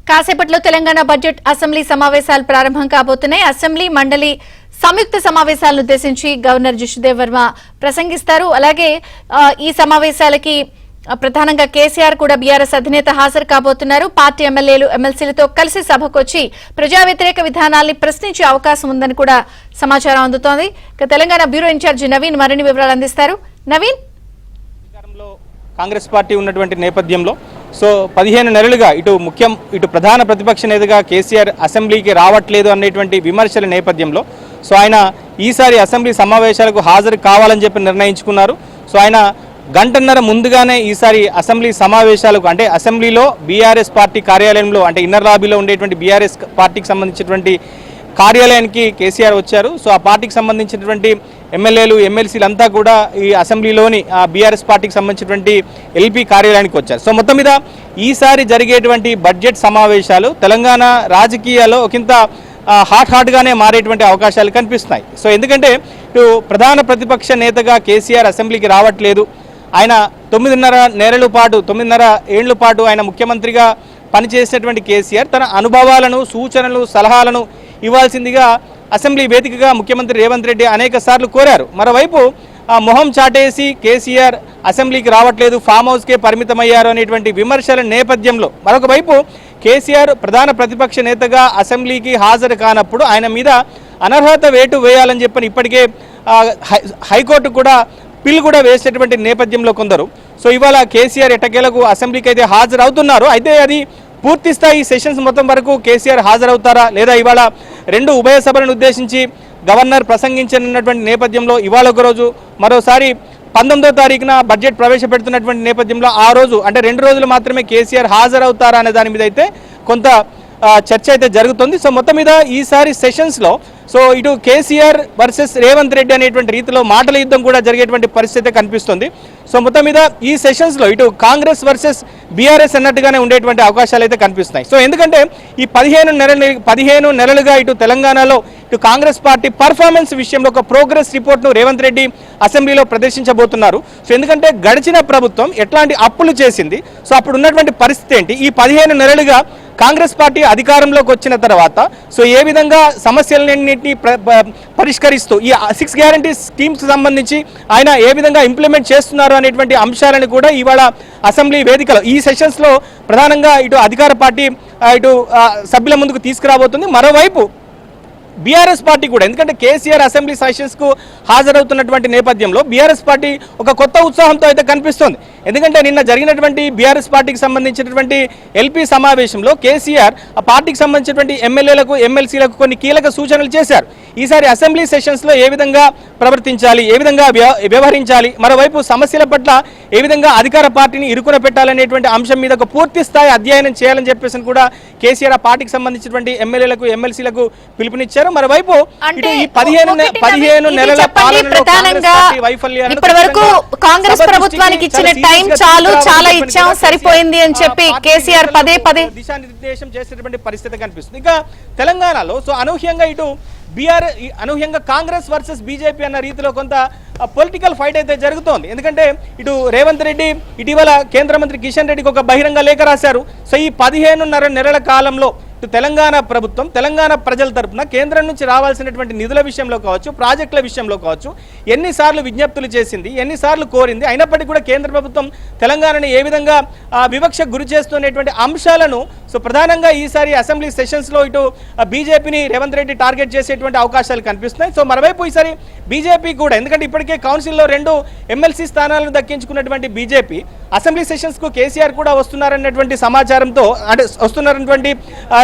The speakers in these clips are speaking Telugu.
కాసేపట్లో తెలంగాణ బడ్జెట్ అసెంబ్లీ సమావేశాలు ప్రారంభం కాబోతున్నాయి. అసెంబ్లీ మండలి సంయుక్త సమావేశాలను ఉద్దేశించి గవర్నర్ జిష్ణుదేవ్ వర్మ ప్రసంగిస్తారు. అలాగే ఈ సమావేశాలకి ప్రధానంగా కేసీఆర్ కూడా బీఆర్ఎస్ అధినేత హాజరు కాబోతున్నారు. పార్టీ ఎమ్మెల్యేలు ఎమ్మెల్సీలతో కలిసి సభకొచ్చి ప్రజా వ్యతిరేక విధానాల్ని ప్రశ్నించే అవకాశం ఉందని కూడా సమాచారం అందుతోంది. తెలంగాణ బ్యూరో ఇన్ఛార్జి నవీన్ మరిన్ని వివరాలు అందిస్తారు. నవీన్, కాంగ్రెస్ పార్టీ ఉన్నటువంటి నేపథ్యంలో 15 నెలలుగా ఇటు ప్రధాన ప్రతిపక్ష నేతగా కేసీఆర్ అసెంబ్లీకి రావట్లేదు అనేటువంటి విమర్శల నేపథ్యంలో ఆయన ఈసారి అసెంబ్లీ సమావేశాలకు హాజరు కావాలని చెప్పి నిర్ణయించుకున్నారు. ఆయన గంటన్నర ముందుగానే ఈసారి అసెంబ్లీ సమావేశాలకు అంటే అసెంబ్లీలో బీఆర్ఎస్ పార్టీ కార్యాలయంలో అంటే ఇన్నర్ లాబీలో ఉండేటువంటి బీఆర్ఎస్ పార్టీకి సంబంధించినటువంటి కార్యాలయానికి కేసీఆర్ వచ్చారు. ఆ పార్టీకి సంబంధించినటువంటి ఎమ్మెల్యేలు ఎమ్మెల్సీలంతా కూడా ఈ అసెంబ్లీలోని బీఆర్ఎస్ పార్టీకి సంబంధించినటువంటి ఎల్పీ కార్యాలయానికి వచ్చారు. మొత్తం మీద ఈసారి జరిగేటువంటి బడ్జెట్ సమావేశాలు తెలంగాణ రాజకీయాల్లో ఒకంత హాట్గానే మారేటువంటి అవకాశాలు కనిపిస్తున్నాయి. ఎందుకంటే ఇటు ప్రధాన ప్రతిపక్ష నేతగా కేసీఆర్ అసెంబ్లీకి రావట్లేదు. ఆయన 9.5 ఏళ్ల పాటు ఆయన ముఖ్యమంత్రిగా పనిచేసినటువంటి కేసీఆర్ తన అనుభవాలను సూచనలు సలహాలను ఇవ్వాల్సిందిగా అసెంబ్లీ వేదికగా ముఖ్యమంత్రి రేవంత్ రెడ్డి అనేక సార్లు కోరారు. మరోవైపు మొహం చాటేసి కేసీఆర్ అసెంబ్లీకి రావట్లేదు, ఫామ్ హౌస్కే పరిమితమయ్యారు అనేటువంటి విమర్శల నేపథ్యంలో మరొక వైపు కేసీఆర్ ప్రధాన ప్రతిపక్ష నేతగా అసెంబ్లీకి హాజరు కానప్పుడు ఆయన మీద అనర్హత వేటు వేయాలని చెప్పని ఇప్పటికే హైకోర్టు కూడా పిల్ కూడా వేసేటువంటి నేపథ్యంలో కొందరు ఇవాళ కేసీఆర్ ఎట్టకేలకు అసెంబ్లీకి అయితే హాజరవుతున్నారు. అయితే అది పూర్తి స్థాయి సెషన్స్ మొత్తం వరకు కేసీఆర్ హాజరవుతారా లేదా ఇవాళ రెండు ఉభయ సభలను ఉద్దేశించి గవర్నర్ ప్రసంగించనున్నటువంటి నేపథ్యంలో ఇవాళ ఒక రోజు మరోసారి 19వ తారీఖున బడ్జెట్ ప్రవేశపెడుతున్నటువంటి నేపథ్యంలో ఆ రోజు అంటే 2 రోజులు మాత్రమే కేసీఆర్ హాజరవుతారా అనే దాని మీద అయితే కొంత చర్చ అయితే జరుగుతుంది. మొత్తం మీద ఈసారి సెషన్స్లో ఇటు కేసీఆర్ వర్సెస్ రేవంత్ రెడ్డి అనేటువంటి రీతిలో మాటల యుద్ధం కూడా జరిగేటువంటి పరిస్థితి కనిపిస్తుంది. మొత్తం మీద ఈ సెషన్స్లో ఇటు కాంగ్రెస్ వర్సెస్ బీఆర్ఎస్ అన్నట్టుగానే ఉండేటువంటి అవకాశాలు అయితే కనిపిస్తున్నాయి. ఎందుకంటే ఈ 15 నెలలుగా ఇటు తెలంగాణలో ఇటు కాంగ్రెస్ పార్టీ పర్ఫార్మెన్స్ విషయంలో ఒక ప్రోగ్రెస్ రిపోర్ట్ను రేవంత్ రెడ్డి అసెంబ్లీలో ప్రదర్శించబోతున్నారు. ఎందుకంటే గడిచిన ప్రభుత్వం ఎట్లాంటి అప్పులు చేసింది, అప్పుడు ఉన్నటువంటి పరిస్థితి ఏంటి, ఈ 15 నెలలుగా కాంగ్రెస్ పార్టీ అధికారంలోకి వచ్చిన తర్వాత ఏ విధంగా సమస్యలన్నింటినీ పరిష్కరిస్తూ ఈ 6 గ్యారంటీ స్కీమ్స్ సంబంధించి ఆయన ఏ విధంగా ఇంప్లిమెంట్ చేస్తున్నారు అనేటువంటి అంశాలను కూడా ఇవాళ అసెంబ్లీ వేదికలో ఈ సెషన్స్లో ప్రధానంగా ఇటు అధికార పార్టీ ఇటు సభ్యుల ముందుకు తీసుకురాబోతుంది. మరోవైపు బీఆర్ఎస్ పార్టీ కూడా ఎందుకంటే కేసీఆర్ అసెంబ్లీ సెషన్స్కు హాజరవుతున్నటువంటి నేపథ్యంలో బీఆర్ఎస్ పార్టీ ఒక కొత్త ఉత్సాహంతో అయితే కనిపిస్తోంది. ఎందుకంటే నిన్న జరిగినటువంటి బీఆర్ఎస్ పార్టీకి సంబంధించినటువంటి ఎల్పీ సమావేశంలో కేసీఆర్ ఆ పార్టీకి సంబంధించినటువంటి ఎమ్మెల్యేలకు ఎమ్మెల్సీలకు కొన్ని కీలక సూచనలు చేశారు. ఈసారి అసెంబ్లీ సెషన్స్లో ఏ విధంగా ప్రవర్తించాలి, ఏ విధంగా వ్యవహరించాలి, మరోవైపు సమస్యల పట్ల ఏ విధంగా అధికార పార్టీని ఇరుకున పెట్టాలనేటువంటి అంశం మీద ఒక పూర్తి స్థాయి అధ్యయనం చేయాలని చెప్పేసి కూడా కేసీఆర్ ఆ పార్టీకి సంబంధించినటువంటి ఎమ్మెల్యేలకు ఎమ్మెల్సీలకు పిలుపునిచ్చారు. మరోవైపు ఇటు ఈ 15 నెలల పాలనలో ఇప్పటి వరకు కాంగ్రెస్ ప్రభుత్వానికి ఇచ్చిన టైం చాలా ఇచ్చాం, సరిపోయింది అని చెప్పి కేసీఆర్ పదే దిశానిర్దేశం చేసేటువంటి పరిస్థితి కనిపిస్తుంది. ఇక తెలంగాణలో అనూహ్యంగా కాంగ్రెస్ వర్సెస్ బీజేపీ అన్న రీతిలో కొంత పొలిటికల్ ఫైట్ అయితే జరుగుతోంది. ఎందుకంటే ఇటు రేవంత్ రెడ్డి ఇటీవల కేంద్ర మంత్రి కిషన్ రెడ్డికి ఒక బహిరంగ లేఖ రాశారు. ఈ 15.5 నెలల కాలంలో ఇటు తెలంగాణ ప్రభుత్వం తెలంగాణ ప్రజల తరపున కేంద్రం నుంచి రావాల్సినటువంటి నిధుల విషయంలో కావచ్చు, ప్రాజెక్టుల విషయంలో కావచ్చు ఎన్నిసార్లు విజ్ఞప్తులు చేసింది, ఎన్నిసార్లు కోరింది, అయినప్పటికీ కూడా కేంద్ర ప్రభుత్వం తెలంగాణని ఏ విధంగా వివక్షకు గురి చేస్తున్నటువంటి అంశాలను ప్రధానంగా ఈసారి అసెంబ్లీ సెషన్స్లో ఇటు బీజేపీని రేవంత్ రెడ్డి టార్గెట్ చేసేటువంటి అవకాశాలు కనిపిస్తున్నాయి. మరోవైపు ఈసారి బీజేపీ కూడా ఎందుకంటే ఇప్పటికే కౌన్సిల్లో 2 ఎమ్మెల్సీ స్థానాలను దక్కించుకున్నటువంటి బీజేపీ అసెంబ్లీ సెషన్స్కు కేసీఆర్ కూడా వస్తున్నారన్నటువంటి సమాచారంతో అంటే వస్తున్నారన్నటువంటి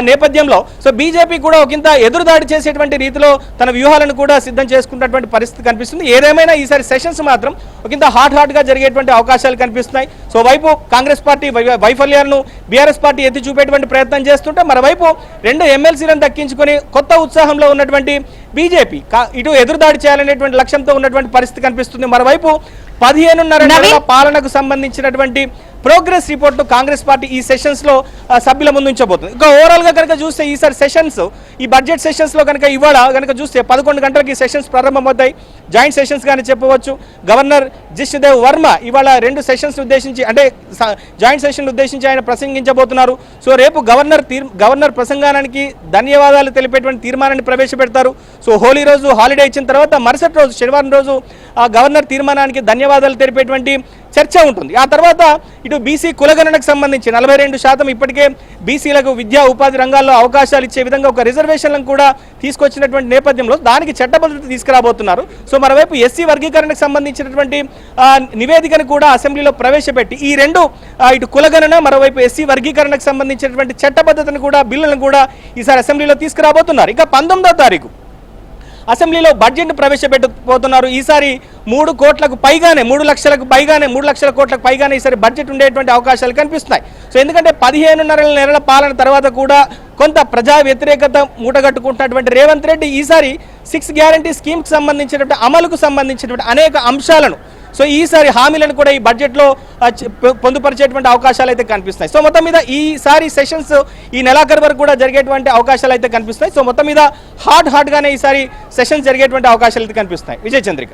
నేపథ్యంలో బీజేపీ కూడా ఒకంత ఎదురుదాడి చేసేటువంటి రీతిలో తన వ్యూహాలను కూడా సిద్ధం చేసుకున్నటువంటి పరిస్థితి కనిపిస్తుంది. ఏదేమైనా ఈసారి సెషన్స్ మాత్రం ఒకంత హాట్గా జరిగేటువంటి అవకాశాలు కనిపిస్తున్నాయి. వైపు కాంగ్రెస్ పార్టీ వైఫల్యాలను బీఆర్ఎస్ పార్టీ ఎత్తి చూపేటువంటి ప్రయత్నం చేస్తుంటే మరోవైపు 2 ఎమ్మెల్సీలను దక్కించుకొని కొత్త ఉత్సాహంలో ఉన్నటువంటి బీజేపీ ఇటు ఎదురుదాడి చేయాలనేటువంటి లక్ష్యంతో ఉన్నటువంటి పరిస్థితి కనిపిస్తుంది. మరోవైపు 15.5 నెలల పాలనకు సంబంధించినటువంటి ప్రోగ్రెస్ రిపోర్ట్ను కాంగ్రెస్ పార్టీ ఈ సెషన్స్లో సభ్యుల ముందు ఉంచబోతుంది. ఇంకా ఓవరాల్గా కనుక చూస్తే ఈసారి సెషన్స్ ఈ బడ్జెట్ సెషన్స్లో కనుక ఇవాళ కనుక చూస్తే 11 గంటలకి సెషన్స్ ప్రారంభమవుతాయి. జాయింట్ సెషన్స్ కానీ చెప్పవచ్చు. గవర్నర్ జిష్ణుదేవ్ వర్మ ఇవాళ 2 సెషన్స్ ఉద్దేశించి అంటే జాయింట్ సెషన్ ఉద్దేశించి ఆయన ప్రసంగించబోతున్నారు. సో రేపు గవర్నర్ ప్రసంగానికి ధన్యవాదాలు తెలిపేటువంటి తీర్మానాన్ని ప్రవేశపెడతారు. సో హోలీ రోజు హాలిడే ఇచ్చిన తర్వాత మరుసటి రోజు శనివారం రోజు గవర్నర్ తీర్మానానికి ధన్యవాదాలు తెలిపేటువంటి చర్చ ఉంటుంది. ఆ తర్వాత ఇటు బీసీ కులగణనకు సంబంధించి 42% ఇప్పటికే బీసీలకు విద్యా ఉపాధి రంగాల్లో అవకాశాలు ఇచ్చే విధంగా ఒక రిజర్వేషన్లను కూడా తీసుకొచ్చినటువంటి నేపథ్యంలో దానికి చట్టబద్ధత తీసుకురాబోతున్నారు. సో మరోవైపు ఎస్సీ వర్గీకరణకు సంబంధించినటువంటి నివేదికను కూడా అసెంబ్లీలో ప్రవేశపెట్టి ఈ రెండు ఇటు కులగణన మరోవైపు ఎస్సీ వర్గీకరణకు సంబంధించినటువంటి చట్టబద్ధతను కూడా బిల్లులను కూడా ఈసారి అసెంబ్లీలో తీసుకురాబోతున్నారు. ఇక 19వ తారీఖు అసెంబ్లీలో బడ్జెట్ను ప్రవేశపెట్టబోతున్నారు. ఈసారి 3 కోట్లకు పైగానే 3 లక్షల కోట్లకు పైగానే ఈసారి బడ్జెట్ ఉండేటువంటి అవకాశాలు కనిపిస్తున్నాయి. సో ఎందుకంటే 15.5 నెలల పాలన తర్వాత కూడా కొంత ప్రజా వ్యతిరేకత మూటగట్టుకుంటున్నటువంటి రేవంత్ రెడ్డి ఈసారి 6 గ్యారంటీ స్కీమ్కి సంబంధించినటువంటి అమలుకు సంబంధించినటువంటి అనేక అంశాలను సో ఈసారి హామీలను కూడా ఈ బడ్జెట్లో పొందుపరిచేటువంటి అవకాశాలు అయితే కనిపిస్తున్నాయి. సో మొత్తం మీద ఈసారి సెషన్స్ ఈ నెలాఖరు వరకు కూడా జరిగేటువంటి అవకాశాలు అయితే కనిపిస్తున్నాయి. సో మొత్తం మీద హాట్గానే ఈసారి సెషన్స్ జరిగేటువంటి అవకాశాలు అయితే కనిపిస్తున్నాయి. విజయ్ చంద్రిక.